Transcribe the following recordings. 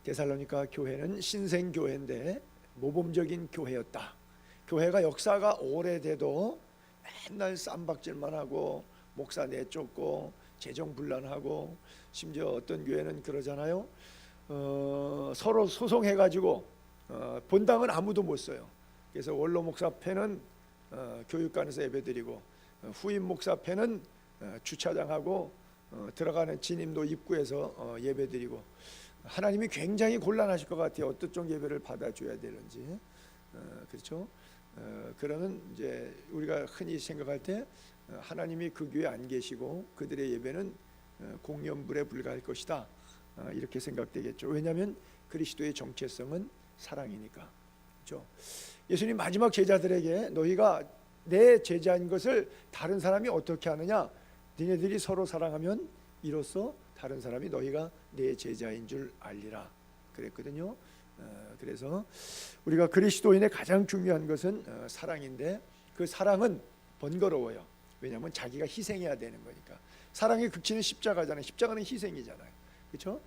데살로니가 교회는 신생교회인데 모범적인 교회였다. 교회가 역사가 오래돼도 맨날 쌈박질만 하고 목사 내쫓고 재정분란하고, 심지어 어떤 교회는 그러잖아요. 서로 소송해가지고 본당은 아무도 못 써요. 그래서 원로 목사 패는 교육관에서 예배드리고, 후임 목사 패는 주차장하고 들어가는 진입로 입구에서 예배드리고, 하나님이 굉장히 곤란하실 것 같아요. 어떤 쪽 예배를 받아줘야 되는지. 그렇죠? 그러면 이제 우리가 흔히 생각할 때 하나님이 그 교회에 안 계시고 그들의 예배는 공연불에 불과할 것이다, 이렇게 생각되겠죠. 왜냐하면 그리스도의 정체성은 사랑이니까. 그렇죠? 예수님 마지막 제자들에게 너희가 내 제자인 것을 다른 사람이 어떻게 아느냐? 너희들이 서로 사랑하면 이로써 다른 사람이 너희가 내 제자인 줄 알리라 그랬거든요. 그래서 우리가 그리스도인의 가장 중요한 것은 사랑인데, 그 사랑은 번거로워요. 왜냐하면 자기가 희생해야 되는 거니까. 사랑의 극치는 십자가잖아요. 십자가는 희생이잖아요. 그렇죠?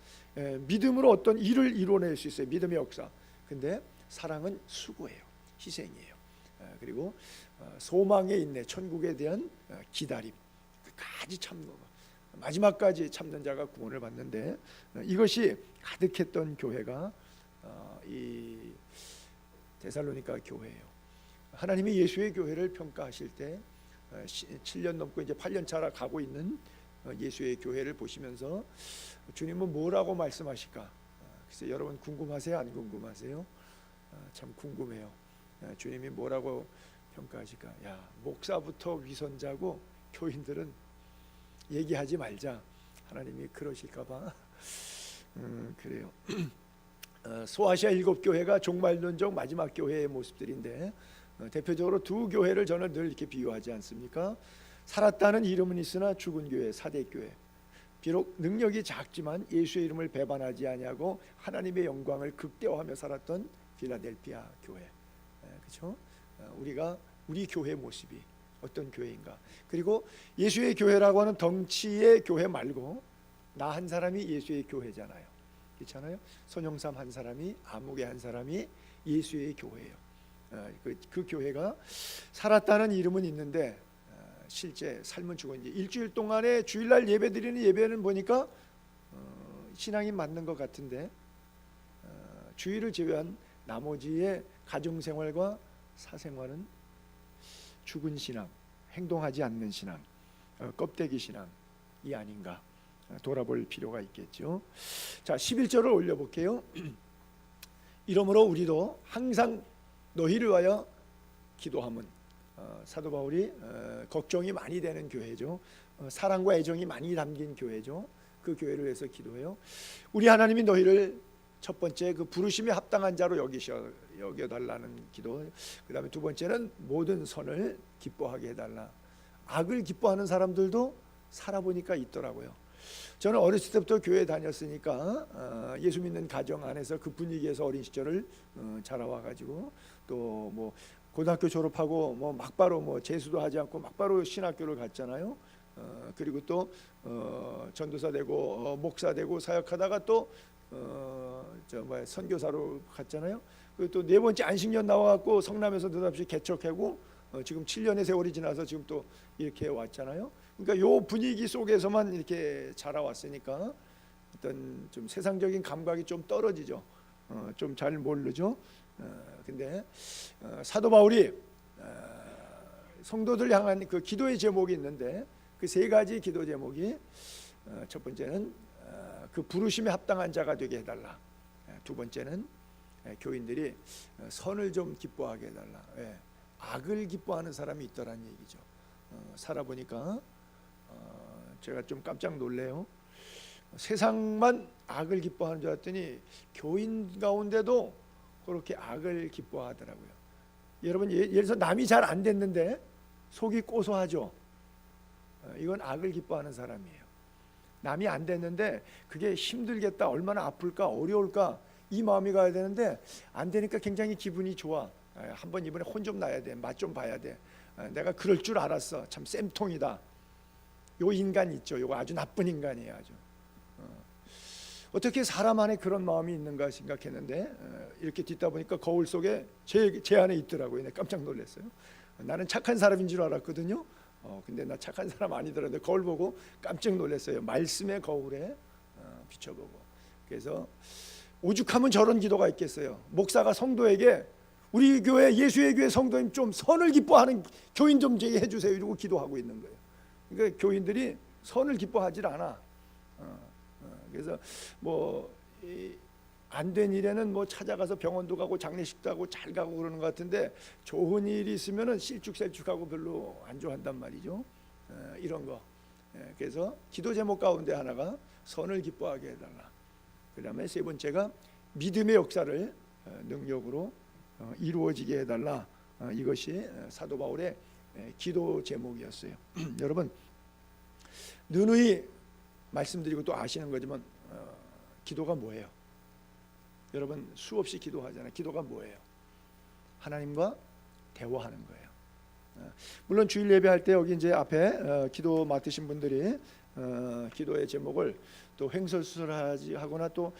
믿음으로 어떤 일을 이뤄낼 수 있어요. 믿음의 역사. 근데 사랑은 수고예요. 희생이에요. 그리고 소망에 있네. 천국에 대한 기다림. 끝까지 참는 거. 마지막까지 참는 자가 구원을 받는데, 이것이 가득했던 교회가 이 데살로니가 교회예요. 하나님이 예수의 교회를 평가하실 때 7년 넘고 이제 8년 차라 가고 있는 예수의 교회를 보시면서 주님은 뭐라고 말씀하실까? 글쎄, 여러분 궁금하세요? 안 궁금하세요? 참 궁금해요. 주님이 뭐라고 평가하실까? 야, 목사부터 위선자고 교인들은 얘기하지 말자. 하나님이 그러실까 봐. 그래요. 소아시아 7교회가 종말론적 마지막 교회의 모습들인데, 대표적으로 두 교회를 저는 늘 이렇게 비유하지 않습니까? 살았다는 이름은 있으나 죽은 교회, 사대교회. 비록 능력이 작지만 예수의 이름을 배반하지 아니하고 하나님의 영광을 극대화하며 살았던 필라델피아 교회. 그렇죠? 우리 교회 모습이 어떤 교회인가? 그리고 예수의 교회라고 하는 덩치의 교회 말고 나 한 사람이 예수의 교회잖아요. 그렇잖아요. 손영삼 한 사람이, 아무개 한 사람이 예수의 교회예요. 그 교회가 살았다는 이름은 있는데 실제 삶은 죽었는지, 일주일 동안에 주일날 예배드리는 예배는 보니까 신앙이 맞는 것 같은데, 주일을 제외한 나머지의 가정생활과 사생활은 죽은 신앙, 행동하지 않는 신앙, 껍데기 신앙이 아닌가 돌아볼 필요가 있겠죠. 자, 11절을 올려볼게요. 이러므로 우리도 항상 너희를 위하여 기도함은, 사도 바울이 걱정이 많이 되는 교회죠. 사랑과 애정이 많이 담긴 교회죠. 그 교회를 위해서 기도해요. 우리 하나님이 너희를 첫 번째 그 부르심에 합당한 자로 여겨달라는 기도. 그 다음에 두 번째는 모든 선을 기뻐하게 해달라. 악을 기뻐하는 사람들도 살아보니까 있더라고요. 저는 어렸을 때부터 교회 다녔으니까 예수 믿는 가정 안에서 그 분위기에서 어린 시절을 자라와가지고, 또 뭐 고등학교 졸업하고 뭐 막바로 뭐 재수도 하지 않고 막바로 신학교를 갔잖아요. 그리고 또 전도사 되고 목사 되고 사역하다가 또 선교사로 갔잖아요. 그리고 또 네 번째 안식년 나와갖고 성남에서 느닷없이 개척하고 지금 7년의 세월이 지나서 지금 또 이렇게 왔잖아요. 그러니까 요 분위기 속에서만 이렇게 자라왔으니까 어떤 좀 세상적인 감각이 좀 떨어지죠. 좀 잘 모르죠. 근데 사도 바울이 성도들 향한 그 기도의 제목이 있는데, 그 세 가지 기도 제목이, 첫 번째는 그 부르심에 합당한 자가 되게 해달라. 두 번째는 교인들이 선을 좀 기뻐하게 해달라. 악을 기뻐하는 사람이 있더란 얘기죠. 살아보니까 제가 좀 깜짝 놀래요. 세상만 악을 기뻐하는 줄 알았더니 교인 가운데도 그렇게 악을 기뻐하더라고요. 여러분, 예를 들어서 남이 잘 안 됐는데 속이 고소하죠. 이건 악을 기뻐하는 사람이에요. 남이 안 됐는데 그게 힘들겠다, 얼마나 아플까, 어려울까, 이 마음이 가야 되는데 안 되니까 굉장히 기분이 좋아. 한번 이번에 혼 좀 나야 돼, 맛 좀 봐야 돼, 내가 그럴 줄 알았어, 참 쌤통이다. 요 인간 있죠. 요거 아주 나쁜 인간이에요. 아주 어떻게 사람 안에 그런 마음이 있는가 생각했는데 이렇게 듣다 보니까 거울 속에 제 안에 있더라고요. 내가 깜짝 놀랐어요. 나는 착한 사람인 줄 알았거든요. 근데 나 착한 사람 아니더라고요. 거울 보고 깜짝 놀랐어요. 말씀의 거울에 비춰보고. 그래서 오죽하면 저런 기도가 있겠어요. 목사가 성도에게 우리 교회 예수의 교회 성도님 좀 선을 기뻐하는 교인 좀 해주세요 이러고 기도하고 있는 거예요. 그러니까 교인들이 선을 기뻐하질 않아. 그래서 뭐 안 된 일에는 뭐 찾아가서 병원도 가고 장례식도 하고 잘 가고 그러는 것 같은데 좋은 일이 있으면은 실축셀축하고 별로 안 좋아한단 말이죠. 이런 거. 그래서 기도 제목 가운데 하나가 선을 기뻐하게 해달라. 그다음에 세 번째가 믿음의 역사를 능력으로 이루어지게 해달라. 이것이 사도 바울의 기도 제목이었어요. 여러분 누누이 말씀드리고 또 아시는 거지만 기도가 뭐예요? 여러분 수없이 기도하잖아요. 기도가 뭐예요? 하나님과 대화하는 거예요. 물론 주일 예배할 때 여기 이제 앞에 기도 맡으신 분들이 기도의 제목을 또 횡설수설하지 하거나 또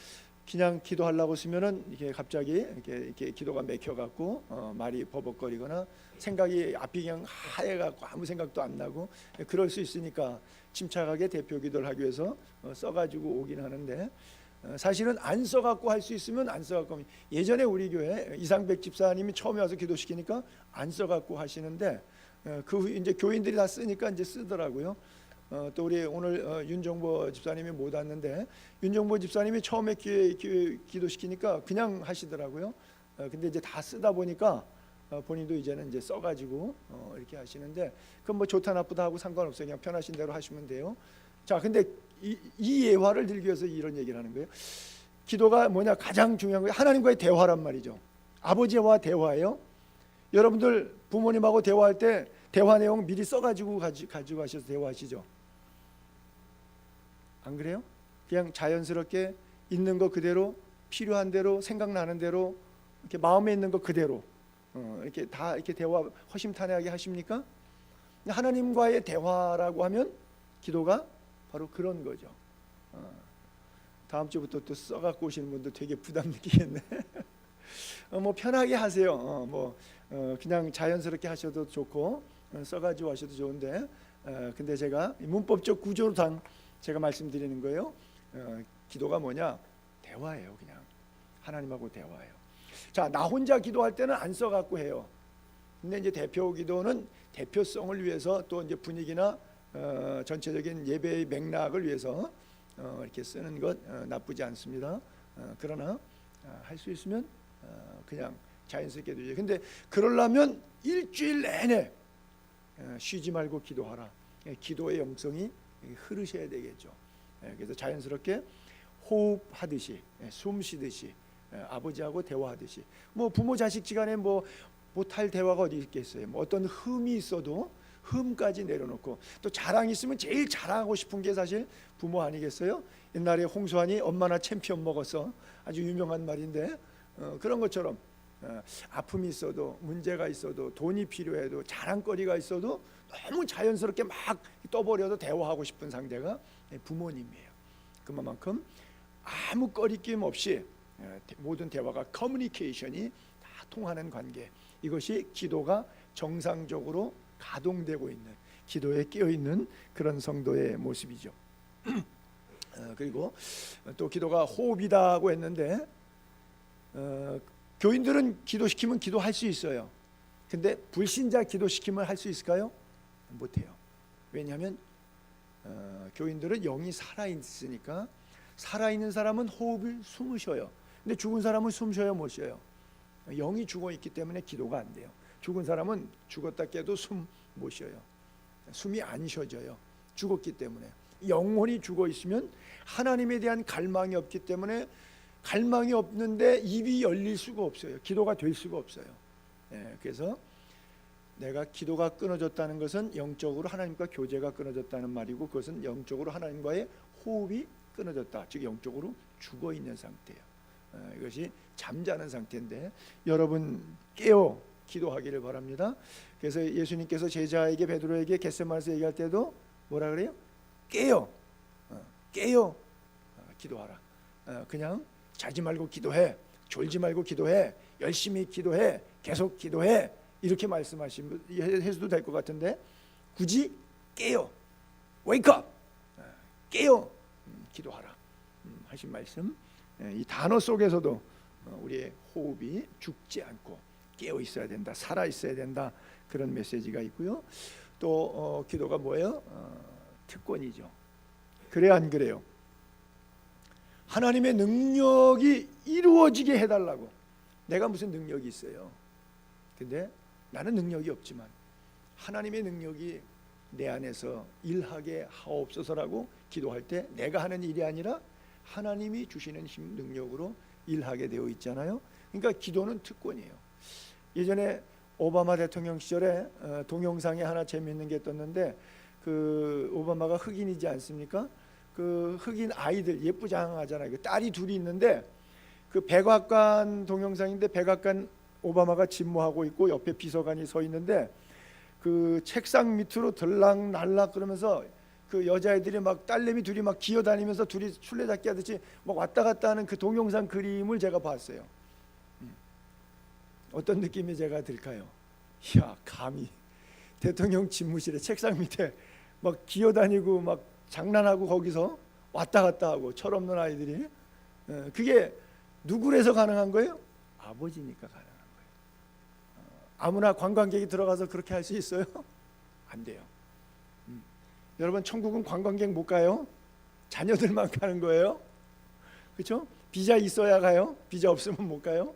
그냥 기도하려고 쓰면은 이게 갑자기 이렇게 기도가 막혀갖고 말이 버벅거리거나 생각이 앞이 그냥 하얘갖고 아무 생각도 안 나고 그럴 수 있으니까 침착하게 대표 기도를 하기 위해서 써가지고 오긴 하는데 사실은 안 써갖고 할 수 있으면 안 써갖고 예전에 우리 교회 이상백 집사님이 처음에 와서 기도시키니까 안 써갖고 하시는데 그 이제 교인들이 다 쓰니까 이제 쓰더라고요. 또 우리 오늘 윤정보 집사님이 못 왔는데 윤정보 집사님이 처음에 기도시키니까 그냥 하시더라고요. 근데 이제 다 쓰다 보니까 본인도 이제는 이제 써가지고 이렇게 하시는데 그건 뭐 좋다 나쁘다 하고 상관없어요. 그냥 편하신 대로 하시면 돼요. 자, 근데 이 예화를 들기 위해서 이런 얘기를 하는 거예요. 기도가 뭐냐? 가장 중요한 거예요. 하나님과의 대화란 말이죠. 아버지와 대화예요. 여러분들 부모님하고 대화할 때 대화 내용 미리 써가지고 가지고 하셔서 대화하시죠. 안 그래요? 그냥 자연스럽게 있는 거 그대로 필요한 대로 생각나는 대로 이렇게 마음에 있는 거 그대로 이렇게 다 이렇게 대화 허심탄회하게 하십니까? 하나님과의 대화라고 하면 기도가 바로 그런 거죠. 다음 주부터 또 써갖고 오시는 분들 되게 부담 느끼겠네. 뭐 편하게 하세요. 그냥 자연스럽게 하셔도 좋고 써가지고 하셔도 좋은데 근데 제가 문법적 구조상 제가 말씀드리는 거예요. 기도가 뭐냐? 대화예요. 그냥 하나님하고 대화예요. 자, 나 혼자 기도할 때는 안 써갖고 해요. 근데 이제 대표 기도는 대표성을 위해서 또 이제 분위기나 전체적인 예배의 맥락을 위해서 이렇게 쓰는 것 나쁘지 않습니다. 그러나 할 수 있으면 그냥 자연스럽게 되죠. 근데 그러려면 일주일 내내 쉬지 말고 기도하라. 기도의 영성이 흐르셔야 되겠죠. 그래서 자연스럽게 호흡하듯이 숨 쉬듯이 아버지하고 대화하듯이 뭐 부모 자식 지간에 뭐 못할 대화가 어디 있겠어요. 뭐 어떤 흠이 있어도 흠까지 내려놓고 또 자랑이 있으면 제일 자랑하고 싶은 게 사실 부모 아니겠어요? 옛날에 홍수환이 엄마나 챔피언 먹었어. 아주 유명한 말인데 그런 것처럼 아픔이 있어도 문제가 있어도 돈이 필요해도 자랑거리가 있어도 너무 자연스럽게 막 떠버려도 대화하고 싶은 상대가 부모님이에요. 그만큼 아무 꺼리낌 없이 모든 대화가 커뮤니케이션이 다 통하는 관계, 이것이 기도가 정상적으로 가동되고 있는, 기도에 끼어있는 그런 성도의 모습이죠. 그리고 또 기도가 호흡이다고 했는데 교인들은 기도시키면 기도할 수 있어요. 근데 불신자 기도시키면 할 수 있을까요? 못해요. 왜냐하면 교인들은 영이 살아있으니까, 살아있는 사람은 호흡을 숨을 쉬어요. 근데 죽은 사람은 숨 쉬어요, 못 쉬어요? 영이 죽어있기 때문에 기도가 안 돼요. 죽은 사람은 죽었다 깨도 숨 못 쉬어요. 숨이 안 쉬어져요. 죽었기 때문에. 영혼이 죽어있으면 하나님에 대한 갈망이 없기 때문에, 갈망이 없는데 입이 열릴 수가 없어요. 기도가 될 수가 없어요. 그래서 내가 기도가 끊어졌다는 것은 영적으로 하나님과 교제가 끊어졌다는 말이고, 그것은 영적으로 하나님과의 호흡이 끊어졌다, 즉 영적으로 죽어있는 상태예요. 이것이 잠자는 상태인데 여러분 깨어 기도하기를 바랍니다. 그래서 예수님께서 제자에게, 베드로에게 겟세마네에서 얘기할 때도 뭐라 그래요? 깨어 기도하라. 그냥 자지 말고 기도해, 졸지 말고 기도해, 열심히 기도해, 계속 기도해, 이렇게 말씀하셔도 될 것 같은데, 굳이 깨어, wake up, 깨어 기도하라 하신 말씀. 이 단어 속에서도 우리의 호흡이 죽지 않고 깨어 있어야 된다, 살아 있어야 된다, 그런 메시지가 있고요. 또 기도가 뭐예요? 특권이죠. 그래 안 그래요? 하나님의 능력이 이루어지게 해달라고. 내가 무슨 능력이 있어요? 근데 나는 능력이 없지만 하나님의 능력이 내 안에서 일하게 하옵소서라고 기도할 때 내가 하는 일이 아니라 하나님이 주시는 힘, 능력으로 일하게 되어 있잖아요. 그러니까 기도는 특권이에요. 예전에 오바마 대통령 시절에 동영상에 하나 재미있는 게 떴는데, 그 오바마가 흑인이지 않습니까? 그 흑인 아이들 예쁘장하잖아요. 그 딸이 둘이 있는데, 그 백악관 동영상인데 백악관 오바마가 집무하고 있고 옆에 비서관이 서 있는데, 그 책상 밑으로 들락날락 그러면서 그 여자애들이 막 딸내미 둘이 막 기어다니면서 둘이 술래잡기 하듯이 막 왔다 갔다 하는 그 동영상 그림을 제가 봤어요. 어떤 느낌이 제가 들까요? 야, 감히 대통령 집무실에 책상 밑에 막 기어다니고 막 장난하고 거기서 왔다 갔다 하고 철없는 아이들이. 그게 누구라서 가능한 거예요? 아버지니까 가능한 거예요. 아무나 관광객이 들어가서 그렇게 할 수 있어요? 안 돼요. 여러분, 천국은 관광객 못 가요. 자녀들만 가는 거예요. 그렇죠? 비자 있어야 가요. 비자 없으면 못 가요.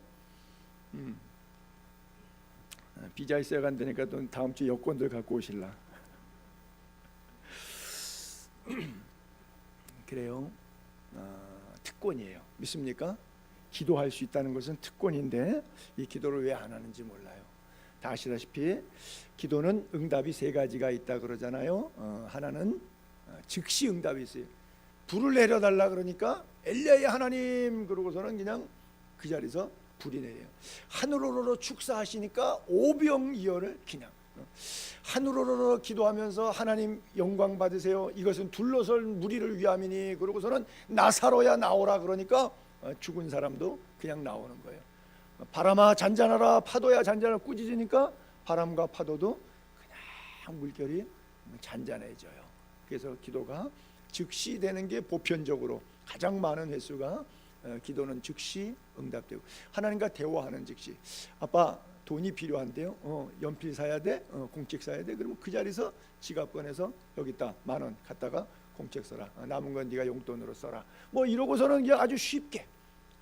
비자 있어야 간다니까 또 다음 주 여권들 갖고 오실라. 그래요. 특권이에요. 믿습니까? 기도할 수 있다는 것은 특권인데 이 기도를 왜 안 하는지 몰라요. 다 아시다시피 기도는 응답이 세 가지가 있다 그러잖아요. 하나는 즉시 응답이 있어요. 불을 내려달라 그러니까 엘리야의 하나님, 그러고서는 그냥 그 자리에서 불이 내려요. 하늘오로로 축사하시니까 오병이어를 그냥 하늘오로로 기도하면서 하나님 영광 받으세요. 이것은 둘러설 무리를 위함이니, 그러고서는 나사로야 나오라 그러니까 죽은 사람도 그냥 나오는 거예요. 바람아 잔잔하라, 파도야 잔잔하라 꾸짖으니까 바람과 파도도 그냥 물결이 잔잔해져요. 그래서 기도가 즉시 되는 게 보편적으로 가장 많은 횟수가 기도는 즉시 응답되고, 하나님과 대화하는 즉시. 아빠 돈이 필요한데요. 연필 사야 돼? 공책 사야 돼? 그러면 그 자리에서 지갑 꺼내서 여기 있다, 10,000원 갖다가 공책 써라. 남은 건 네가 용돈으로 써라. 뭐 이러고서는 아주 쉽게,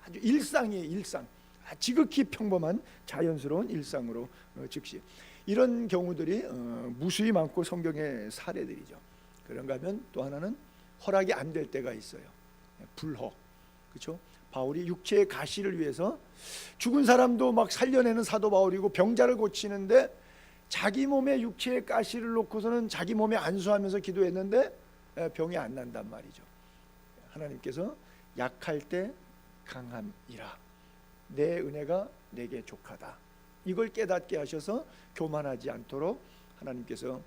아주 일상이에요. 일상. 지극히 평범한 자연스러운 일상으로 즉시. 이런 경우들이 무수히 많고 성경의 사례들이죠. 그런가 하면 또 하나는 허락이 안 될 때가 있어요. 불허. 그렇죠? 바울이 육체의 가시를 위해서 죽은 사람도 막 살려내는 사도 바울이고 병자를 고치는데 자기 몸에 육체의 가시를 놓고서는 자기 몸에 안수하면서 기도했는데 병이 안 난단 말이죠. 하나님께서 약할 때 강함이라, 내 은혜가 내게 족하다, 이걸 깨닫게 하셔서 교만하지 않도록 하나님께서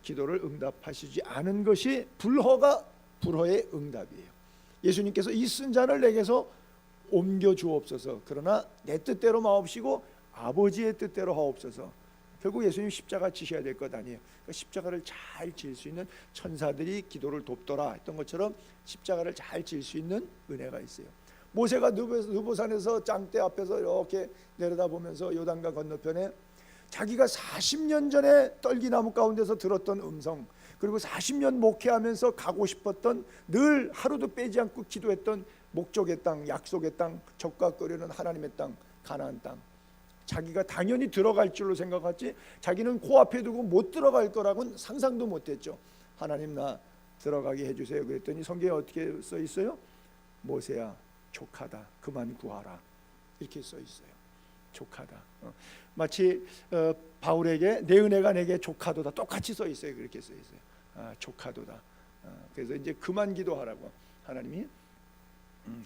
기도를 응답하시지 않은 것이 불허의 응답이에요. 예수님께서 이 쓴 잔을 내게서 옮겨 주옵소서, 그러나 내 뜻대로 마옵시고 아버지의 뜻대로 하옵소서. 결국 예수님 십자가 지셔야 될 것 아니에요. 그러니까 십자가를 잘 질 수 있는 천사들이 기도를 돕더라 했던 것처럼 십자가를 잘 질 수 있는 은혜가 있어요. 모세가 느보산에서 짱대 앞에서 이렇게 내려다보면서 요단강 건너편에 자기가 40년 전에 떨기나무 가운데서 들었던 음성, 그리고 40년 목회하면서 가고 싶었던, 늘 하루도 빼지 않고 기도했던 목적의 땅, 약속의 땅, 적과 끓이는 하나님의 땅, 가나안 땅, 자기가 당연히 들어갈 줄로 생각했지 자기는 코앞에 두고 못 들어갈 거라고는 상상도 못했죠. 하나님 나 들어가게 해주세요 그랬더니 성경에 어떻게 써 있어요? 모세야 족하다, 그만 구하라, 이렇게 써 있어요. 족하다. 마치 바울에게 내 은혜가 내게 족하도다, 똑같이 써 있어요. 그렇게 써 있어요. 족하도다. 그래서 이제 그만 기도하라고 하나님이.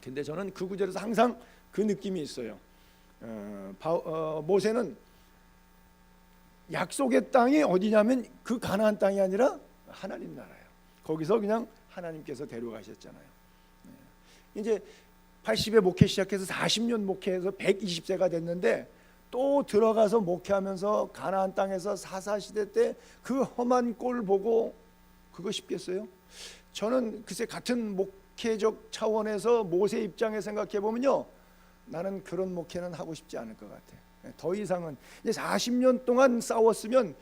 근데 저는 그 구절에서 항상 그 느낌이 있어요. 모세는 약속의 땅이 어디냐면 그 가나안 땅이 아니라 하나님 나라예요. 거기서 그냥 하나님께서 데려가셨잖아요. 이제 80에 목회 시작해서 40년 목회해서 120세가 됐는데 또 들어가서 목회하면서 가나안 땅에서 사사시대 때 그 험한 꼴 보고 그거 쉽겠어요? 저는 글쎄 같은 목회적 차원에서 모세 입장에 생각해 보면요, 나는 그런 목회는 하고 싶지 않을 것 같아. 더 이상은 이제 40년 동안 싸웠으면,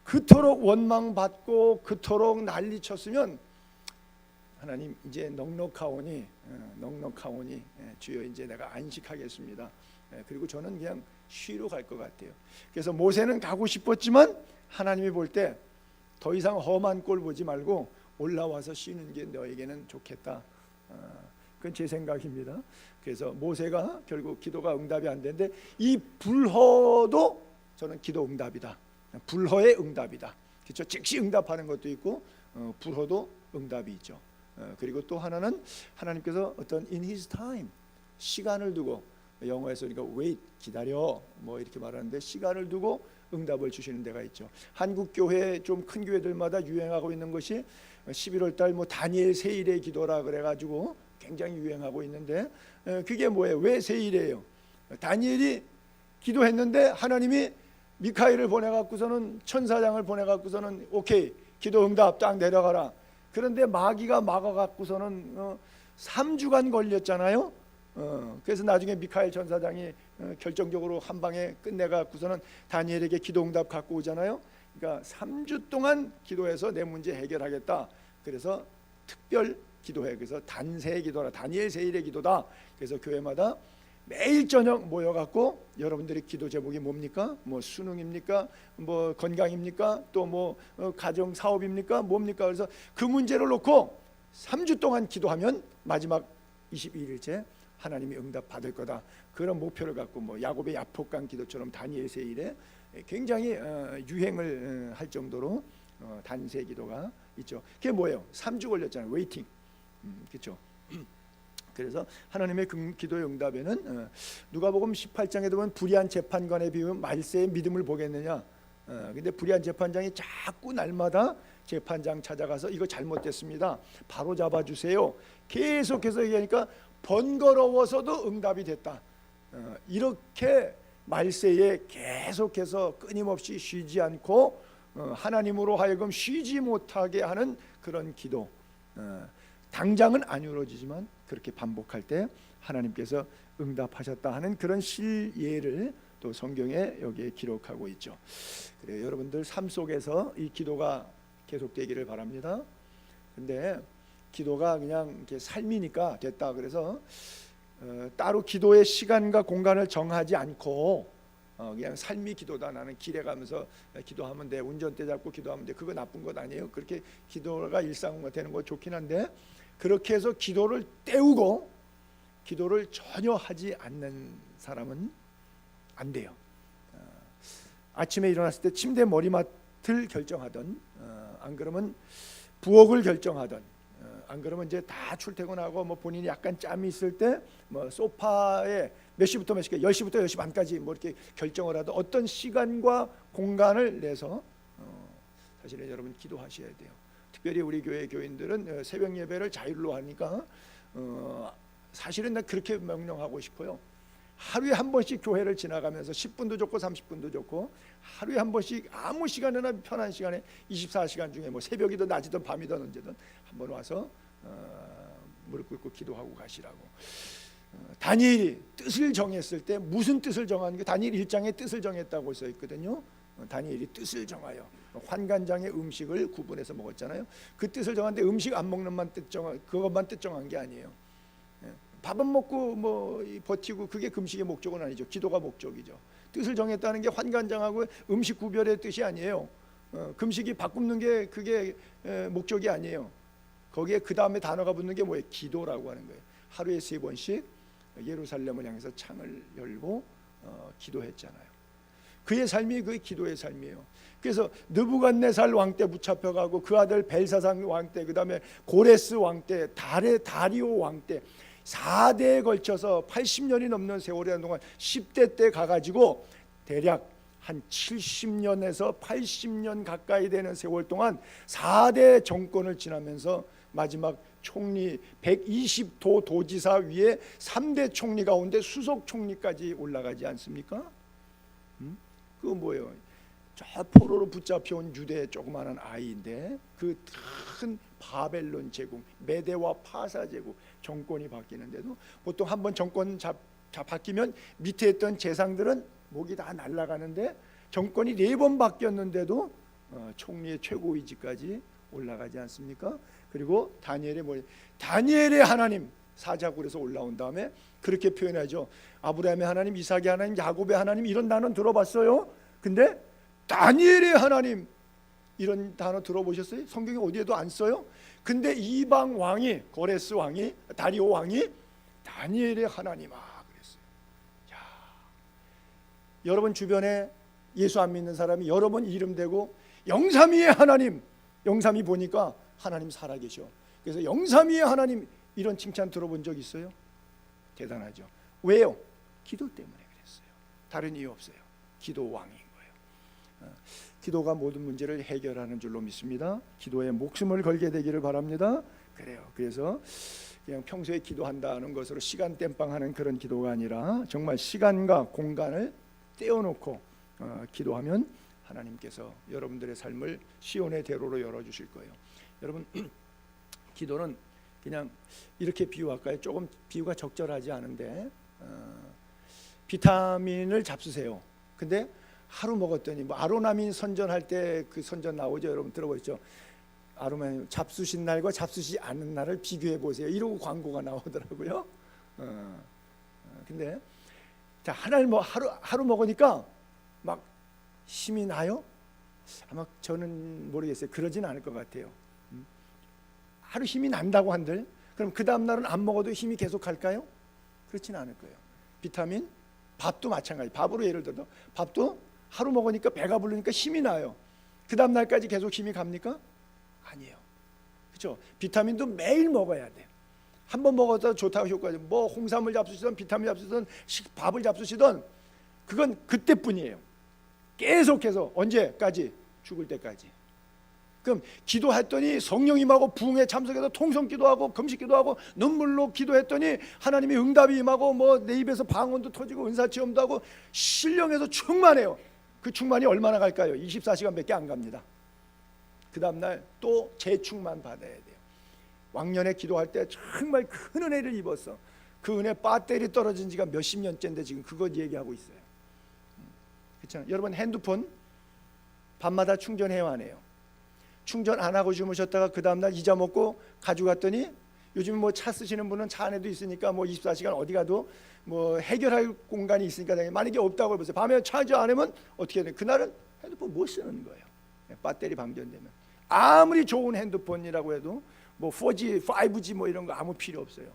그토록 원망받고 그토록 난리쳤으면, 하나님 이제 넉넉하오니 주여 이제 내가 안식하겠습니다. 그리고 저는 그냥 쉬러 갈 것 같아요. 그래서 모세는 가고 싶었지만 하나님이 볼 때 더 이상 험한 꼴 보지 말고 올라와서 쉬는 게 너에게는 좋겠다. 그건 제 생각입니다. 그래서 모세가 결국 기도가 응답이 안 되는데, 이 불허도 저는 기도 응답이다. 불허의 응답이다. 그렇죠? 즉시 응답하는 것도 있고 불허도 응답이 있죠. 그리고 또 하나는 하나님께서 어떤 in his time, 시간을 두고, 영어에서 우리가 wait, 기다려 뭐 이렇게 말하는데, 시간을 두고 응답을 주시는 데가 있죠. 한국 교회 좀 큰 교회들마다 유행하고 있는 것이 11월 달 뭐 다니엘 세일의 기도라 그래가지고 굉장히 유행하고 있는데, 그게 뭐예요? 왜 세일이에요? 다니엘이 기도했는데 하나님이 미카엘을 보내갖고서는, 천사장을 보내갖고서는 오케이, 기도 응답 딱 내려가라. 그런데 마귀가 막아갖고서는 3주간 걸렸잖아요. 그래서 나중에 미카엘 천사장이 결정적으로 한 방에 끝내갖고서는 다니엘에게 기도 응답 갖고 오잖아요. 그러니까 3주 동안 기도해서 내 문제 해결하겠다. 그래서 특별 기도해. 그래서 단세의 기도라, 다니엘 세일의 기도다. 그래서 교회마다 매일 저녁 모여갖고, 여러분들의 기도 제목이 뭡니까? 뭐 수능입니까? 뭐 건강입니까? 또 뭐 가정 사업입니까? 뭡니까? 그래서 그 문제를 놓고 3주 동안 기도하면 마지막 22일째 하나님이 응답 받을 거다. 그런 목표를 갖고, 뭐 야곱의 야폭강 기도처럼 다니엘 세일에 굉장히 유행을 할 정도로 단세 기도가 있죠. 그게 뭐예요? 3주 걸렸잖아요. 웨이팅. 그렇죠. 그래서 하나님의 기도의 응답에는 누가복음 18장에 보면 불의한 재판관에 비하면 말세의 믿음을 보겠느냐. 근데 불의한 재판장이 자꾸 날마다 재판장 찾아가서 이거 잘못됐습니다, 바로 잡아주세요, 계속해서 얘기하니까 번거로워서도 응답이 됐다. 이렇게 말세에 계속해서 끊임없이 쉬지 않고 하나님으로 하여금 쉬지 못하게 하는 그런 기도, 당장은 안 이루어지지만 그렇게 반복할 때 하나님께서 응답하셨다 하는 그런 실예를 또 성경에 여기에 기록하고 있죠. 그래요, 여러분들 삶 속에서 이 기도가 계속되기를 바랍니다. 근데 기도가 그냥 이렇게 삶이니까 됐다 그래서 따로 기도의 시간과 공간을 정하지 않고 그냥 삶이 기도다, 나는 길에 가면서 기도하면 돼, 운전대 잡고 기도하면 돼, 그거 나쁜 것 아니에요. 그렇게 기도가 일상 되는 거 좋긴 한데, 그렇게 해서 기도를 때우고 기도를 전혀 하지 않는 사람은 안 돼요. 아침에 일어났을 때 침대 머리맡을 결정하던, 안 그러면 부엌을 결정하던, 안 그러면 이제 다 출퇴근하고 뭐 본인이 약간 짬이 있을 때 뭐 소파에 몇 시부터 몇 시까지, 10시부터 10시 반까지 뭐 이렇게 결정을 하던 어떤 시간과 공간을 내서 사실은 여러분 기도하셔야 돼요. 특별히 우리 교회 교인들은 새벽 예배를 자율로 하니까 사실은 난 그렇게 명령하고 싶어요. 하루에 한 번씩 교회를 지나가면서 10분도 좋고 30분도 좋고 하루에 한 번씩 아무 시간이나 편한 시간에 24시간 중에 뭐 새벽이든 낮이든 밤이든 언제든 한번 와서 무릎 꿇고 기도하고 가시라고. 다니엘이 뜻을 정했을 때 무슨 뜻을 정하는 게, 다니엘 1장에 뜻을 정했다고 써 있거든요. 다니엘이 뜻을 정하여 환관장의 음식을 구분해서 먹었잖아요. 그 뜻을 정하는데 음식 안 먹는 그것만 뜻 정한 게 아니에요. 밥은 먹고 뭐 버티고 그게 금식의 목적은 아니죠. 기도가 목적이죠. 뜻을 정했다는 게 환관장하고 음식 구별의 뜻이 아니에요. 금식이 밥 굶는 게 그게 목적이 아니에요. 거기에 그 다음에 단어가 붙는 게 뭐예요? 기도라고 하는 거예요. 하루에 3번씩 예루살렘을 향해서 창을 열고 기도했잖아요. 그의 삶이 그 기도의 삶이에요. 그래서 느부갓네살 왕 때 붙잡혀가고 그 아들 벨사산 왕 때, 그 다음에 고레스 왕 때, 다리오 왕 때 4대에 걸쳐서 80년이 넘는 세월이라는 동안 10대 때 가가지고 대략 한 70년에서 80년 가까이 되는 세월 동안 4대 정권을 지나면서 마지막 총리 120도 도지사 위에 3대 총리 가운데 수석 총리까지 올라가지 않습니까? 그거 뭐예요? 저 포로로 붙잡혀온 유대의 조그마한 아이인데 그 큰 바벨론 제국, 메대와 파사 제국 정권이 바뀌는데도 보통 한번 정권 바뀌면 밑에 있던 재상들은 목이 다 날아가는데 정권이 4번 바뀌었는데도 총리의 최고위직까지 올라가지 않습니까? 그리고 다니엘의 하나님 사자굴에서 올라온 다음에 그렇게 표현하죠. 아브라함의 하나님, 이삭의 하나님, 야곱의 하나님 이런 단어 들어봤어요? 근데 다니엘의 하나님 이런 단어 들어보셨어요? 성경에 어디에도 안 써요? 근데 이방 왕이 고레스 왕이 다리오 왕이 다니엘의 하나님아 그랬어요. 야, 여러분 주변에 예수 안 믿는 사람이 여러 번 이름 대고 영삼위의 하나님, 영삼위 보니까 하나님 살아계셔. 그래서 영삼위의 하나님 이런 칭찬 들어본 적 있어요? 대단하죠. 왜요? 기도 때문에 그랬어요. 다른 이유 없어요. 기도 왕인 거예요. 기도가 모든 문제를 해결하는 줄로 믿습니다. 기도에 목숨을 걸게 되기를 바랍니다. 그래요. 그래서 그냥 평소에 기도한다는 것으로 시간 땜빵하는 그런 기도가 아니라 정말 시간과 공간을 떼어놓고 기도하면 하나님께서 여러분들의 삶을 시온의 대로로 열어주실 거예요. 여러분 기도는 그냥 이렇게 비유할까요? 조금 비유가 적절하지 않은데 비타민을 잡수세요. 근데 하루 먹었더니 뭐 아로나민 선전할 때 그 선전 나오죠. 여러분 들어보셨죠? 아로나민 잡수신 날과 잡수시 않는 날을 비교해 보세요. 이러고 광고가 나오더라고요. 근데 자 하루 먹으니까 막 힘이 나요? 아마 저는 모르겠어요. 그러진 않을 것 같아요. 하루 힘이 난다고 한들 그럼 그 다음 날은 안 먹어도 힘이 계속 갈까요? 그렇진 않을 거예요. 비타민, 밥도 마찬가지. 밥으로 예를 들어 밥도 하루 먹으니까 배가 부르니까 힘이 나요. 그 다음 날까지 계속 힘이 갑니까? 아니에요. 그렇죠? 비타민도 매일 먹어야 돼요. 한 번 먹어도 좋다고 효과죠. 뭐 홍삼을 잡수시든 비타민 잡수시든 밥을 잡수시든 그건 그때뿐이에요. 계속해서 언제까지? 죽을 때까지. 그럼 기도했더니 성령 임하고 부흥에 참석해서 통성 기도하고 금식 기도하고 눈물로 기도했더니 하나님의 응답이 임하고 뭐 내 입에서 방언도 터지고 은사체험도 하고 신령해서 충만해요. 그 충만이 얼마나 갈까요? 24시간밖에 안 갑니다. 그 다음날 또 재충만 받아야 돼요. 왕년에 기도할 때 정말 큰 은혜를 입었어. 그 은혜 배터리 떨어진 지가 몇십 년째인데 지금 그거 얘기하고 있어요. 그렇잖아요. 여러분 핸드폰 밤마다 충전해야 하네요. 충전 안 하고 주무셨다가 그 다음날 잊어먹고 가져갔더니 요즘 뭐 차 쓰시는 분은 차 안에도 있으니까 뭐 24시간 어디 가도 뭐 해결할 공간이 있으니까 만약에 없다고 해보세요. 밤에 차지 안 하면 어떻게 해야 돼요? 그날은 핸드폰 못 쓰는 거예요. 배터리 방전되면. 아무리 좋은 핸드폰이라고 해도 뭐 4G, 5G 뭐 이런 거 아무 필요 없어요.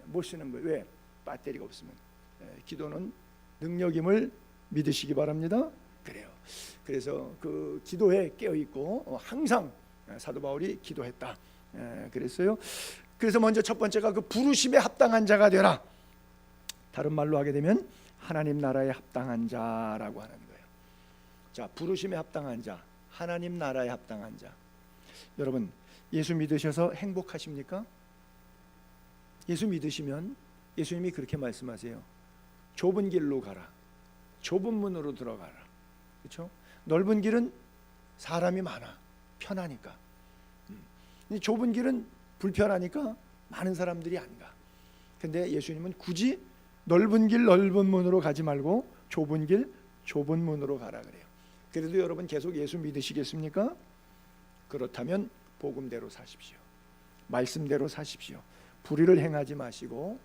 못 쓰는 거예요. 왜? 배터리가 없으면. 기도는 능력임을 믿으시기 바랍니다. 그래요. 그래서 그 기도에 깨어 있고 항상 사도 바울이 기도했다. 그랬어요. 그래서 먼저 첫 번째가 그 부르심에 합당한 자가 되라. 다른 말로 하게 되면 하나님 나라에 합당한 자라고 하는 거예요. 자, 부르심에 합당한 자, 하나님 나라에 합당한 자. 여러분 예수 믿으셔서 행복하십니까? 예수 믿으시면 예수님이 그렇게 말씀하세요. 좁은 길로 가라. 좁은 문으로 들어가라. 그렇죠? 넓은 길은 사람이 많아. 편하니까. 좁은 길은 불편하니까 많은 사람들이 안 가. 근데 예수님은 굳이 넓은 길 넓은 문으로 가지 말고 좁은 길 좁은 문으로 가라 그래요. 그래도 여러분 계속 예수 믿으시겠습니까? 그렇다면 복음대로 사십시오. 말씀대로 사십시오. 불의를 행하지 마시고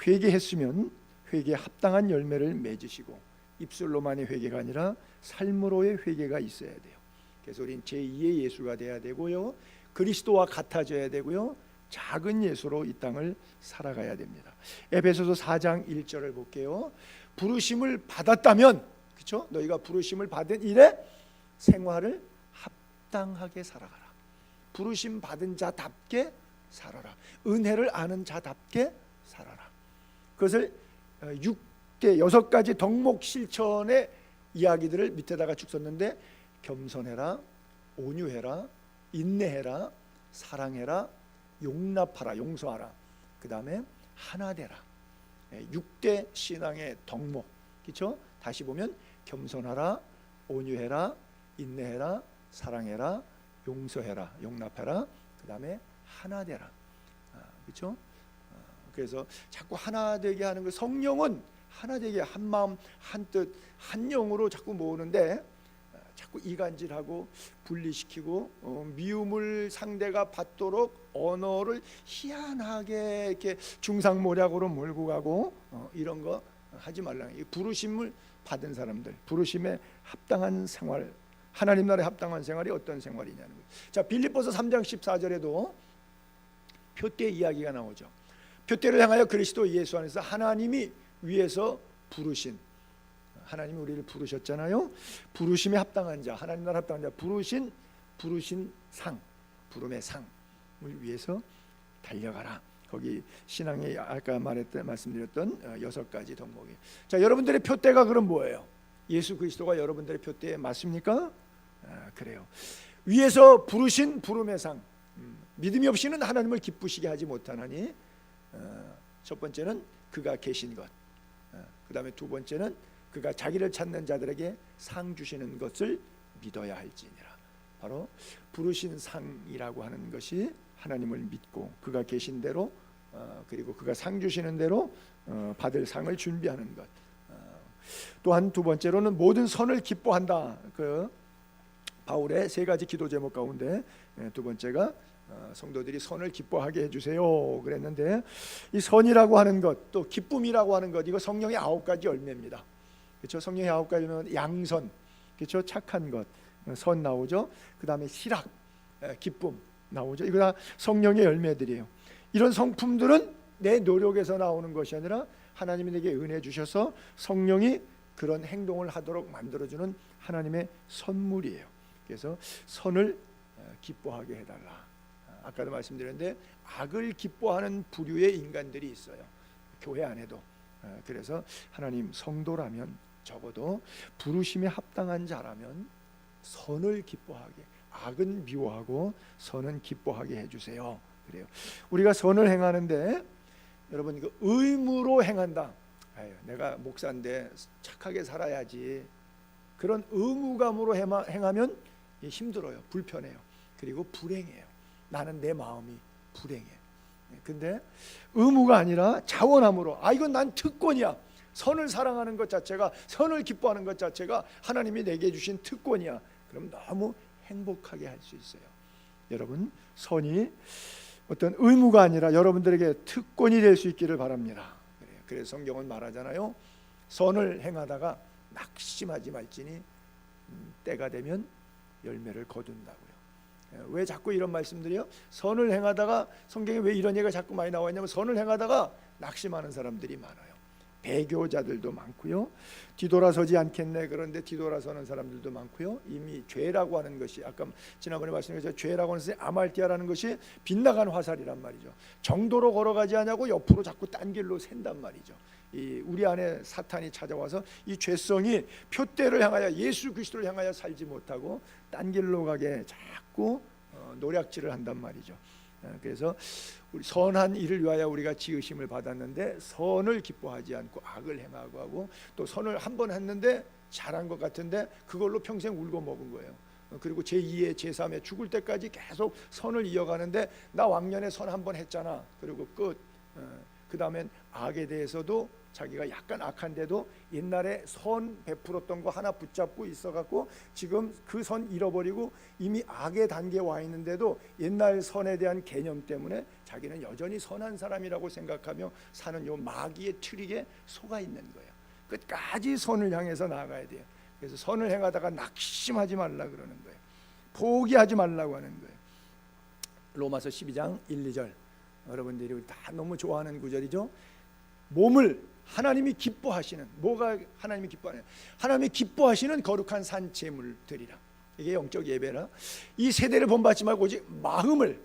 회개했으면 회개에 합당한 열매를 맺으시고 입술로만의 회개가 아니라 삶으로의 회개가 있어야 돼요. 그래서 우린 제2의 예수가 돼야 되고요. 그리스도와 같아져야 되고요. 작은 예수로 이 땅을 살아가야 됩니다. 에베소서 4장 1절을 볼게요. 부르심을 받았다면, 그렇죠? 너희가 부르심을 받은 일에 생활을 합당하게 살아가라. 부르심 받은 자답게 살아라. 은혜를 아는 자답게 살아라. 그것을 6가지 덕목 실천의 이야기들을 밑에다가 쭉 썼는데 겸손해라, 온유해라, 인내해라, 사랑해라, 용납하라, 용서하라. 그 다음에 하나 되라. 6대 신앙의 덕목. 그렇죠? 다시 보면 겸손하라, 온유해라, 인내해라, 사랑해라, 용서해라, 용납해라. 그 다음에 하나 되라. 그렇죠? 그래서 자꾸 하나 되게 하는 거, 성령은 하나 되게 한 마음, 한 뜻, 한 영으로 자꾸 모으는데 자꾸 이간질하고 분리시키고 미움을 상대가 받도록 언어를 희한하게 이렇게 중상모략으로 몰고 가고 이런 거 하지 말라. 부르심을 받은 사람들, 부르심에 합당한 생활, 하나님 나라에 합당한 생활이 어떤 생활이냐는 거예요. 자, 빌립보서 3장 14절에도 표대 이야기가 나오죠. 표대를 향하여 그리스도 예수 안에서 하나님이 위에서 부르신, 하나님이 우리를 부르셨잖아요. 부르심에 합당한 자, 하나님 나라 합당한 자, 부르신 상, 부름의 상을 위해서 달려가라. 거기 신앙의 아까 말씀드렸던 6가지 덕목이. 자, 여러분들의 표대가 그럼 뭐예요? 예수 그리스도가 여러분들의 표대에 맞습니까? 그래요. 위에서 부르신 부름의 상. 믿음이 없이는 하나님을 기쁘시게 하지 못하나니, 첫 번째는 그가 계신 것, 그 다음에 두 번째는 그가 자기를 찾는 자들에게 상 주시는 것을 믿어야 할지니라. 바로 부르신 상이라고 하는 것이 하나님을 믿고 그가 계신 대로, 그리고 그가 상 주시는 대로 받을 상을 준비하는 것. 또한 두 번째로는 모든 선을 기뻐한다. 그 바울의 3가지 기도 제목 가운데 두 번째가 성도들이 선을 기뻐하게 해주세요 그랬는데, 이 선이라고 하는 것, 또 기쁨이라고 하는 것, 이거 성령의 9가지 열매입니다. 그렇죠? 성령의 9가지 열매는 양선, 그렇죠? 착한 것, 선 나오죠. 그 다음에 희락, 기쁨 나오죠. 이거 다 성령의 열매들이에요. 이런 성품들은 내 노력에서 나오는 것이 아니라 하나님이 내게 은혜 주셔서 성령이 그런 행동을 하도록 만들어주는 하나님의 선물이에요. 그래서 선을 기뻐하게 해달라. 아까도 말씀드렸는데 악을 기뻐하는 부류의 인간들이 있어요, 교회 안에도. 그래서 하나님, 성도라면 적어도 부르심에 합당한 자라면 선을 기뻐하게, 악은 미워하고 선은 기뻐하게 해주세요. 그래요. 우리가 선을 행하는데 여러분, 그 의무로 행한다. 내가 목사인데 착하게 살아야지, 그런 의무감으로 행하면 힘들어요, 불편해요, 그리고 불행해요. 나는 내 마음이 불행해. 근데 의무가 아니라 자원함으로, 이건 난 특권이야. 선을 사랑하는 것 자체가, 선을 기뻐하는 것 자체가 하나님이 내게 주신 특권이야. 그럼 너무 행복하게 할 수 있어요. 여러분, 선이 어떤 의무가 아니라 여러분들에게 특권이 될 수 있기를 바랍니다. 그래서 성경은 말하잖아요. 선을 행하다가 낙심하지 말지니 때가 되면 열매를 거둔다고요. 왜 자꾸 이런 말씀드려요? 선을 행하다가, 성경에 왜 이런 얘기가 자꾸 많이 나와 있냐면, 선을 행하다가 낙심하는 사람들이 많아요. 배교자들도 많고요, 뒤돌아서지 않겠네 그런데 뒤돌아서는 사람들도 많고요. 이미 죄라고 하는 것이, 아까 지난번에 말씀드렸죠, 죄라고 하는 것이 아말티아라는 것이 빗나간 화살이란 말이죠. 정도로 걸어가지 않냐고 옆으로 자꾸 딴 길로 샌단 말이죠. 우리 안에 사탄이 찾아와서 이 죄성이 표대를 향하여, 예수 그리스도를 향하여 살지 못하고 딴 길로 가게 자꾸 노략질을 한단 말이죠. 그래서 우리 선한 일을 위하여 우리가 지으심을 받았는데 선을 기뻐하지 않고 악을 행하고 하고, 또 선을 한 번 했는데 잘한 것 같은데 그걸로 평생 울고 먹은 거예요. 그리고 제2의 제3의 죽을 때까지 계속 선을 이어가는데, 나 왕년에 선 한 번 했잖아, 그리고 끝. 그 다음엔 악에 대해서도 자기가 약간 악한데도 옛날에 선 베풀었던 거 하나 붙잡고 있어갖고 지금 그 선 잃어버리고 이미 악의 단계에 와 있는데도 옛날 선에 대한 개념 때문에 자기는 여전히 선한 사람이라고 생각하며 사는 요 마귀의 트릭에 속아 있는 거예요. 끝까지 선을 향해서 나아가야 돼요. 그래서 선을 행하다가 낙심하지 말라 그러는 거예요. 포기하지 말라고 하는 거예요. 로마서 12장 1, 2절 여러분들이 다 너무 좋아하는 구절이죠. 몸을 하나님이 기뻐하시는, 뭐가 하나님이 기뻐하냐, 하나님이 기뻐하시는 거룩한 산 제물 드리라. 이게 영적 예배라. 이 세대를 본받지 말고 오직 마음을,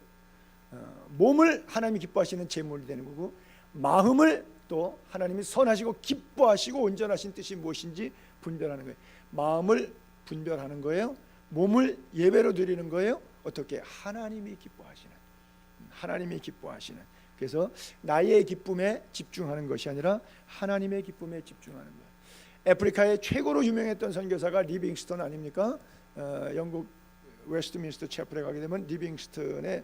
몸을 하나님이 기뻐하시는 제물이 되는 거고, 마음을 또 하나님이 선하시고 기뻐하시고 온전하신 뜻이 무엇인지 분별하는 거예요. 마음을 분별하는 거예요. 몸을 예배로 드리는 거예요. 어떻게? 하나님이 기뻐하시는, 하나님이 기뻐하시는. 그래서 나의 기쁨에 집중하는 것이 아니라 하나님의 기쁨에 집중하는 거예요. 아프리카의 최고로 유명했던 선교사가 리빙스턴 아닙니까? 영국 웨스트민스터 채플에 가게 되면 리빙스턴의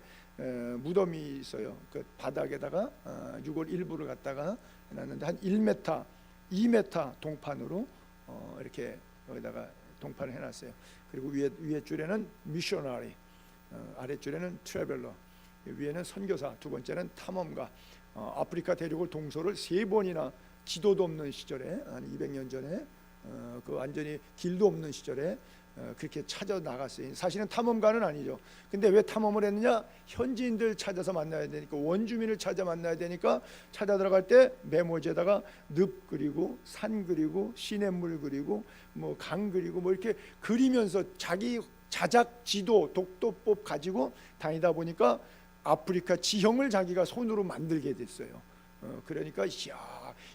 무덤이 있어요. 그 바닥에다가 6월 일부를 갖다가 해놨는데 한 1m, 2m 동판으로 이렇게 여기다가 동판을 해놨어요. 그리고 위에 줄에는 미셔너리, 아랫줄에는 트래벨러, 위에는 선교사, 두 번째는 탐험가. 아프리카 대륙을 동서를 3번이나 지도도 없는 시절에 한 200년 전에 그 완전히 길도 없는 시절에 그렇게 찾아 나갔어요. 사실은 탐험가는 아니죠. 근데 왜 탐험을 했느냐? 현지인들 찾아서 만나야 되니까, 원주민을 찾아 만나야 되니까 찾아 들어갈 때 메모지에다가 늪 그리고 산 그리고 시냇물 그리고 뭐 강 그리고 뭐 이렇게 그리면서 자기 자작 지도 독도법 가지고 다니다 보니까 아프리카 지형을 자기가 손으로 만들게 됐어요. 그러니까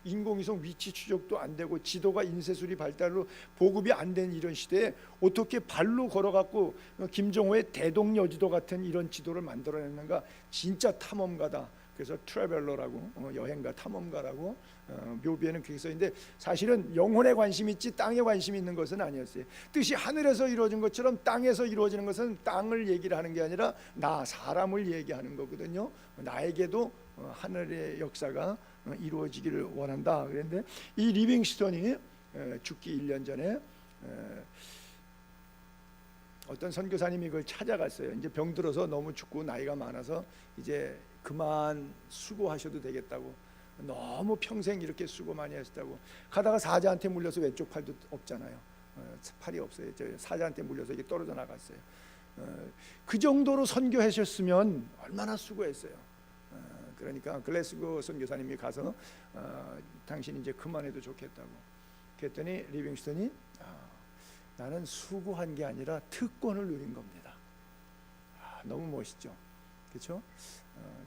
인공위성 위치 추적도 안 되고 지도가 인쇄술이 발달로 보급이 안 된 이런 시대에 어떻게 발로 걸어갖고 김정호의 대동여지도 같은 이런 지도를 만들어냈는가? 진짜 탐험가다. 그래서 트래벨러라고, 여행가, 탐험가라고 묘비에는 그렇게 써있는데, 사실은 영혼에 관심이 있지 땅에 관심이 있는 것은 아니었어요. 뜻이 하늘에서 이루어진 것처럼 땅에서 이루어지는 것은 땅을 얘기를 하는 게 아니라 사람을 얘기하는 거거든요. 나에게도 하늘의 역사가 이루어지기를 원한다. 그런데 이 리빙스턴이 죽기 1년 전에 어떤 선교사님이 그걸 찾아갔어요. 이제 병들어서 너무 죽고 나이가 많아서 이제 그만 수고하셔도 되겠다고, 너무 평생 이렇게 수고 많이 하셨다고. 가다가 사자한테 물려서 왼쪽 팔도 없잖아요. 팔이 없어요. 사자한테 물려서 이게 떨어져 나갔어요. 그 정도로 선교하셨으면 얼마나 수고했어요. 그러니까 글래스고 선교사님이 가서 당신 이제 그만해도 좋겠다고. 그랬더니 리빙스턴이 나는 수고한 게 아니라 특권을 누린 겁니다. 너무 멋있죠, 그렇죠?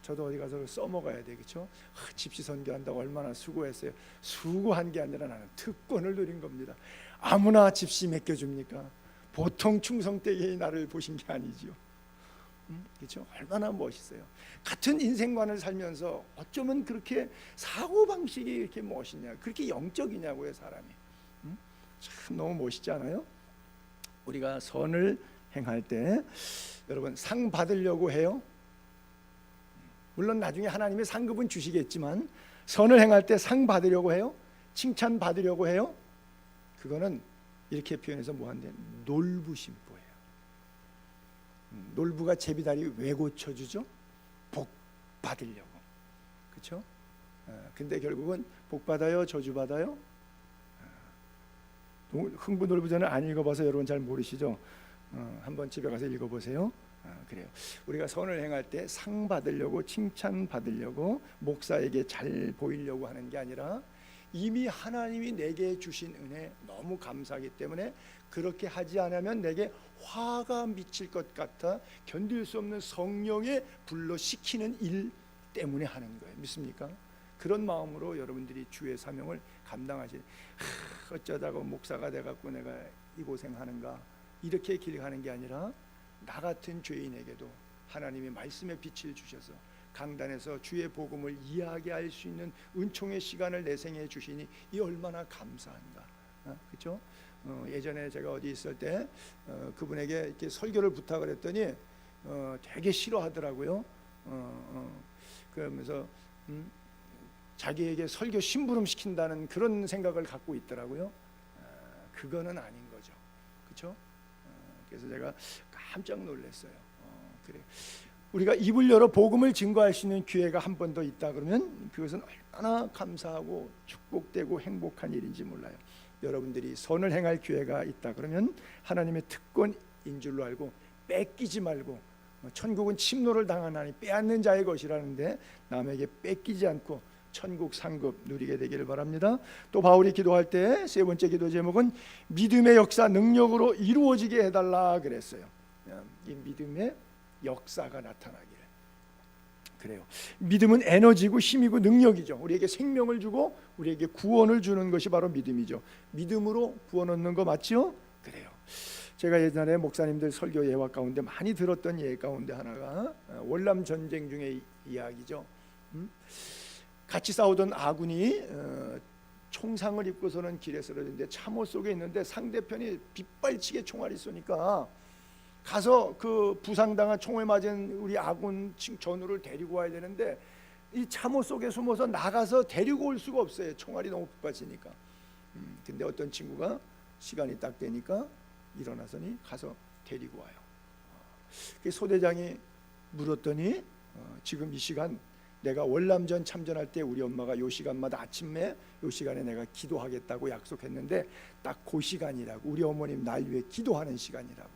저도 어디 가서 써먹어야 돼, 그렇죠? 집시 선교한다고 얼마나 수고했어요. 수고한 게 아니라 나는 특권을 누린 겁니다. 아무나 집시 맡겨줍니까? 보통 충성되게 나를 보신 게 아니죠. 그렇죠? 얼마나 멋있어요. 같은 인생관을 살면서 어쩌면 그렇게 사고방식이 이렇게 멋있냐, 그렇게 영적이냐고요, 사람이. 참 너무 멋있지 않아요? 우리가 선을 행할 때 여러분 상 받으려고 해요? 물론 나중에 하나님의 상급은 주시겠지만 선을 행할 때 상 받으려고 해요? 칭찬 받으려고 해요? 그거는 이렇게 표현해서 뭐한대? 놀부심보예요. 놀부가 제비다리 왜 고쳐주죠? 복 받으려고, 그렇죠? 근데 결국은 복 받아요, 저주 받아요? 흥부놀부전을 안 읽어봐서 여러분 잘 모르시죠? 한번 집에 가서 읽어보세요. 그래요. 우리가 선을 행할 때 상 받으려고, 칭찬 받으려고, 목사에게 잘 보이려고 하는 게 아니라 이미 하나님이 내게 주신 은혜 너무 감사하기 때문에 그렇게 하지 않으면 내게 화가 미칠 것 같아 견딜 수 없는 성령의 불러 시키는 일 때문에 하는 거예요. 믿습니까? 그런 마음으로 여러분들이 주의 사명을 감당하시. 어쩌다가 목사가 돼갖고 내가 이 고생하는가, 이렇게 길가는 게 아니라 나 같은 죄인에게도 하나님이 말씀의 빛을 주셔서 강단에서 주의 복음을 이야기할 수 있는 은총의 시간을 내 생에 주시니 이 얼마나 감사한가. 그렇죠? 예전에 제가 어디 있을 때 그분에게 이렇게 설교를 부탁을 했더니 되게 싫어하더라고요. 그러면서 자기에게 설교 심부름 시킨다는 그런 생각을 갖고 있더라고요. 그거는 아닌 거죠, 그렇죠? 그래서 제가 깜짝 놀랐어요. 그래, 우리가 입을 열어 복음을 증거할 수 있는 기회가 한 번 더 있다 그러면 그것은 얼마나 감사하고 축복되고 행복한 일인지 몰라요. 여러분들이 선을 행할 기회가 있다 그러면 하나님의 특권인 줄로 알고 뺏기지 말고, 천국은 침노를 당하나니 빼앗는 자의 것이라는데 남에게 뺏기지 않고 천국 상급 누리게 되기를 바랍니다. 또 바울이 기도할 때 세 번째 기도 제목은 믿음의 역사 능력으로 이루어지게 해달라 그랬어요. 이 믿음의 역사가 나타나기를. 그래요. 믿음은 에너지고 힘이고 능력이죠. 우리에게 생명을 주고 우리에게 구원을 주는 것이 바로 믿음이죠. 믿음으로 구원 얻는 거 맞죠? 그래요. 제가 예전에 목사님들 설교 예화 가운데 많이 들었던 예 가운데 하나가 월남 전쟁 중의 이야기죠. 같이 싸우던 아군이 총상을 입고서는 길에 쓰러졌는데 참호 속에 있는데 상대편이 빗발치게 총알이 쏘니까 가서 그 부상당한 총에 맞은 우리 아군 전우를 데리고 와야 되는데 이 참호 속에 숨어서 나가서 데리고 올 수가 없어요. 총알이 너무 빗발치니까. 근데 어떤 친구가 시간이 딱 되니까 일어나서니 가서 데리고 와요. 그 소대장이 물었더니 지금 이 시간 내가 월남전 참전할 때 우리 엄마가 요 시간마다 아침에 요 시간에 내가 기도하겠다고 약속했는데 딱 그 시간이라고. 우리 어머님 날 위해 기도하는 시간이라고.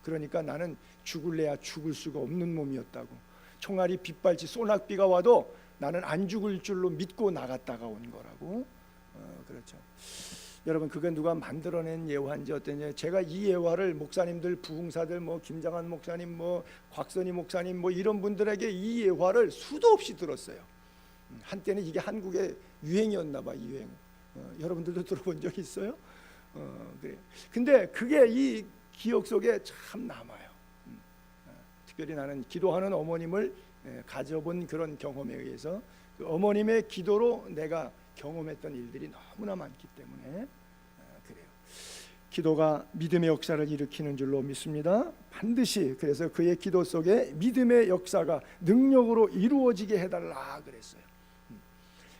그러니까 나는 죽을래야 죽을 수가 없는 몸이었다고. 총알이 빗발치 소낙비가 와도 나는 안 죽을 줄로 믿고 나갔다가 온 거라고. 그렇죠. 여러분, 그게 누가 만들어낸 예화인지 어땠냐? 제가 이 예화를 목사님들, 부흥사들, 뭐 김장한 목사님, 뭐 곽선희 목사님, 뭐 이런 분들에게 이 예화를 수도 없이 들었어요. 한때는 이게 한국의 유행이었나 봐, 유행. 여러분들도 들어본 적 있어요? 그래. 근데 그게 이 기억 속에 참 남아요. 특별히 나는 기도하는 어머님을 가져본 그런 경험에 의해서 그 어머님의 기도로 내가 경험했던 일들이 너무나 많기 때문에 그래요. 기도가 믿음의 역사를 일으키는 줄로 믿습니다. 반드시. 그래서 그의 기도 속에 믿음의 역사가 능력으로 이루어지게 해달라 그랬어요.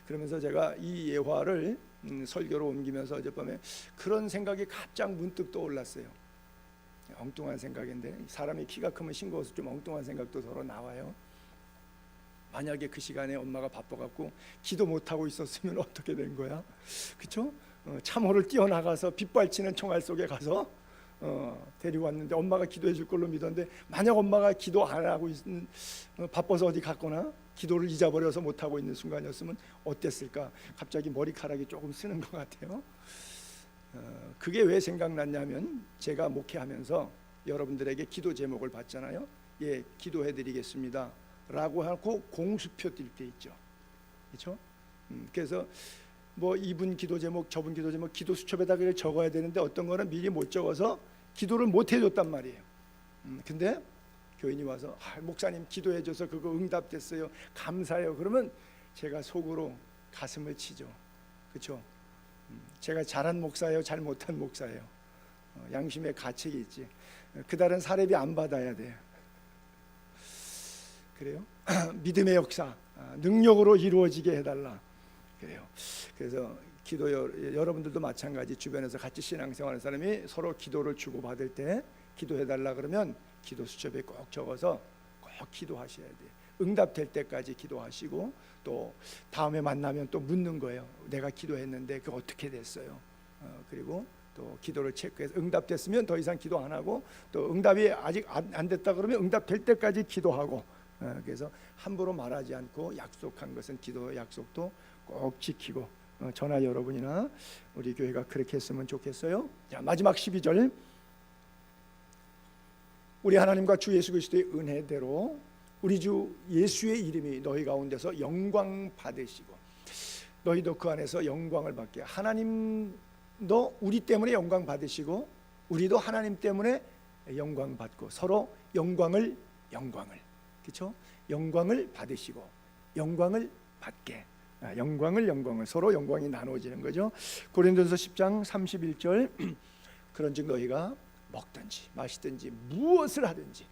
그러면서 제가 이 예화를 설교로 옮기면서 어젯밤에 그런 생각이 갑자기 문득 떠올랐어요. 엉뚱한 생각인데 사람이 키가 크면 싱거워서 좀 엉뚱한 생각도 서로 나와요. 만약에 그 시간에 엄마가 바빠갖고 기도 못하고 있었으면 어떻게 된 거야? 그렇죠? 참호를 뛰어나가서 빗발치는 총알 속에 가서 데리고 왔는데 엄마가 기도해 줄 걸로 믿었는데 만약 엄마가 기도 안 하고 바빠서 어디 갔거나 기도를 잊어버려서 못하고 있는 순간이었으면 어땠을까? 갑자기 머리카락이 조금 쓰는 것 같아요. 그게 왜 생각났냐면 제가 목회하면서 여러분들에게 기도 제목을 받잖아요. 예, 기도해 드리겠습니다 라고 하고 공수표 뛸 때 있죠. 그렇죠? 그래서 뭐 이분 기도 제목, 저분 기도 제목, 기도 수첩에다가 적어야 되는데 어떤 거는 미리 못 적어서 기도를 못 해줬단 말이에요. 근데 교인이 와서 목사님 기도해줘서 그거 응답됐어요, 감사해요. 그러면 제가 속으로 가슴을 치죠. 그렇죠? 제가 잘한 목사예요, 잘 못한 목사예요? 양심의 가책이 있지. 그달은 사례비 안 받아야 돼. 그래요? 믿음의 역사 능력으로 이루어지게 해달라 그래요. 그래서 기도 여러분들도 마찬가지. 주변에서 같이 신앙생활하는 사람이 서로 기도를 주고받을 때 기도해달라 그러면 기도 수첩에 꼭 적어서 꼭 기도하셔야 돼요. 응답될 때까지 기도하시고 또 다음에 만나면 또 묻는 거예요. 내가 기도했는데 그 어떻게 됐어요? 그리고 또 기도를 체크해서 응답됐으면 더 이상 기도 안 하고 또 응답이 아직 안 됐다 그러면 응답될 때까지 기도하고. 그래서 함부로 말하지 않고 약속한 것은 기도 약속도 꼭 지키고 저나 여러분이나 우리 교회가 그렇게 했으면 좋겠어요. 자, 마지막 12절. 우리 하나님과 주 예수 그리스도의 은혜대로 우리 주 예수의 이름이 너희 가운데서 영광 받으시고 너희도 그 안에서 영광을 받게. 하나님도 우리 때문에 영광 받으시고 우리도 하나님 때문에 영광 받고 서로 영광을 그렇죠? 영광을 받으시고 영광을 받게. 영광을 서로 영광이 나누어지는 거죠. 고린도서 10장 31절. 그런즉 너희가 먹든지 마시든지 무엇을 하든지,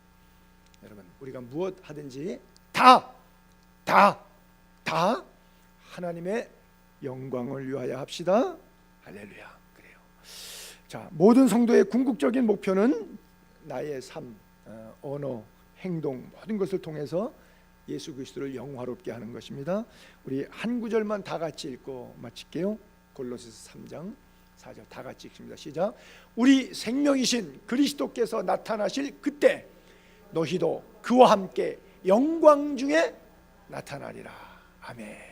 여러분 우리가 무엇 하든지 다 하나님의 영광을 위하여 합시다. 할렐루야. 그래요. 자, 모든 성도의 궁극적인 목표는 나의 삶, 언어, 행동 모든 것을 통해서 예수 그리스도를 영화롭게 하는 것입니다. 우리 한 구절만 다 같이 읽고 마칠게요. 골로새서 3장 4절 다 같이 읽습니다. 시작. 우리 생명이신 그리스도께서 나타나실 그때 너희도 그와 함께 영광 중에 나타나리라. 아멘.